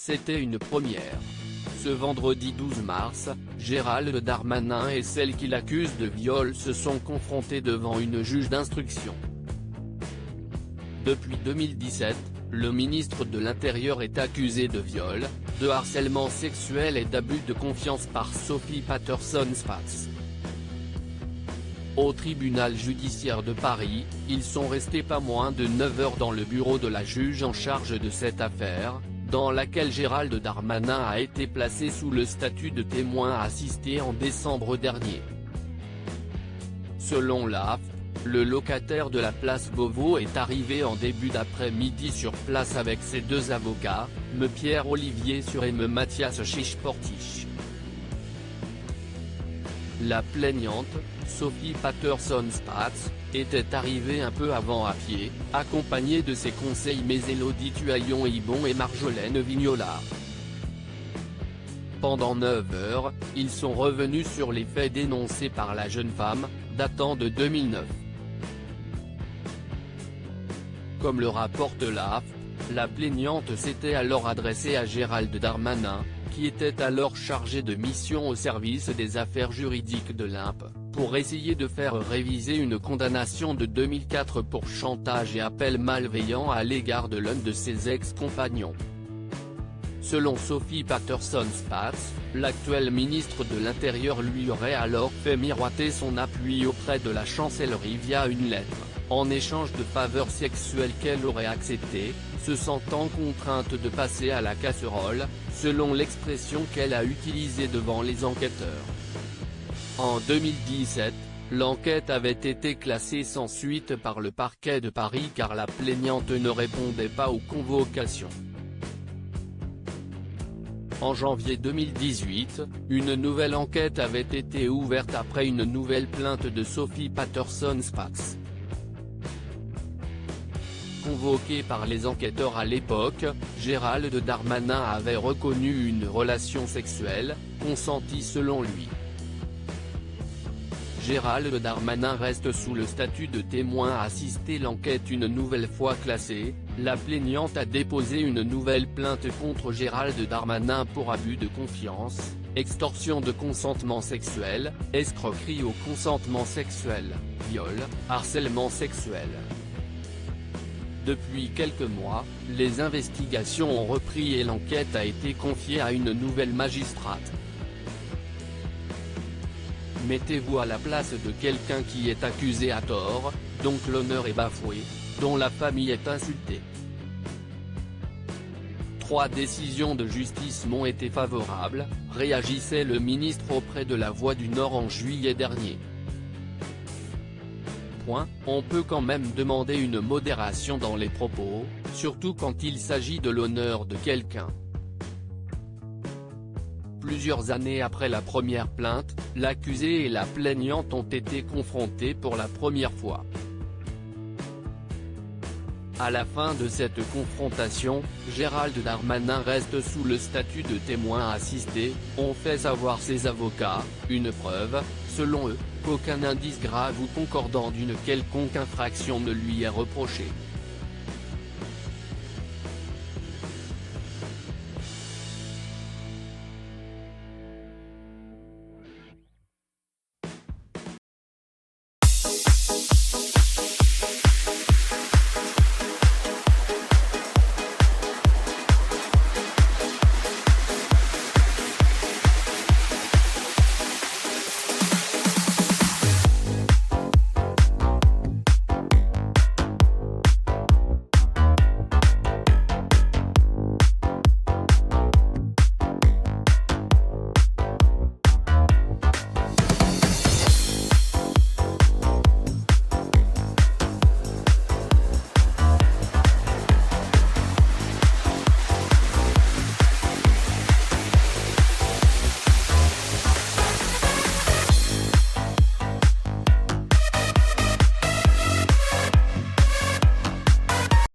C'était une première. Ce vendredi 12 mars, Gérald Darmanin et celle qui l'accuse de viol se sont confrontés devant une juge d'instruction. Depuis 2017, le ministre de l'Intérieur est accusé de viol, de harcèlement sexuel et d'abus de confiance par Sophie Patterson-Spatz. Au tribunal judiciaire de Paris, ils sont restés pas moins de 9 heures dans le bureau de la juge en charge de cette affaire, dans laquelle Gérald Darmanin a été placé sous le statut de témoin assisté en décembre dernier. Selon l'AFP, le locataire de la place Beauvau est arrivé en début d'après-midi sur place avec ses deux avocats, me Pierre-Olivier Sur et me Mathias Chichportich. La plaignante, Sophie Patterson-Spatz, était arrivée un peu avant à pied, accompagnée de ses conseils Élodie Tuaillon-Ibon et Marjolaine Vignolard. Pendant 9 heures, ils sont revenus sur les faits dénoncés par la jeune femme, datant de 2009. Comme le rapporte l'AFP, la plaignante s'était alors adressée à Gérald Darmanin, qui était alors chargé de mission au service des affaires juridiques de l'INP, pour essayer de faire réviser une condamnation de 2004 pour chantage et appel malveillant à l'égard de l'un de ses ex-compagnons. Selon Sophie Patterson-Spatz, l'actuel ministre de l'Intérieur lui aurait alors fait miroiter son appui auprès de la chancellerie via une lettre, en échange de faveurs sexuelles qu'elle aurait acceptées, se sentant contrainte de passer à la casserole, selon l'expression qu'elle a utilisée devant les enquêteurs. En 2017, l'enquête avait été classée sans suite par le parquet de Paris car la plaignante ne répondait pas aux convocations. En janvier 2018, une nouvelle enquête avait été ouverte après une nouvelle plainte de Sophie Patterson-Spatz. Convoqué par les enquêteurs à l'époque, Gérald Darmanin avait reconnu une relation sexuelle, consentie selon lui. Gérald Darmanin reste sous le statut de témoin assisté. L'enquête une nouvelle fois classée, la plaignante a déposé une nouvelle plainte contre Gérald Darmanin pour abus de confiance, extorsion de consentement sexuel, escroquerie au consentement sexuel, viol, harcèlement sexuel. Depuis quelques mois, les investigations ont repris et l'enquête a été confiée à une nouvelle magistrate. Mettez-vous à la place de quelqu'un qui est accusé à tort, donc l'honneur est bafoué, dont la famille est insultée. 3 décisions de justice m'ont été favorables, réagissait le ministre auprès de La Voix du Nord en juillet dernier. On peut quand même demander une modération dans les propos, surtout quand il s'agit de l'honneur de quelqu'un. Plusieurs années après la première plainte, l'accusé et la plaignante ont été confrontés pour la première fois. À la fin de cette confrontation, Gérald Darmanin reste sous le statut de témoin assisté, ont fait savoir ses avocats, une preuve, selon eux, qu'aucun indice grave ou concordant d'une quelconque infraction ne lui est reproché.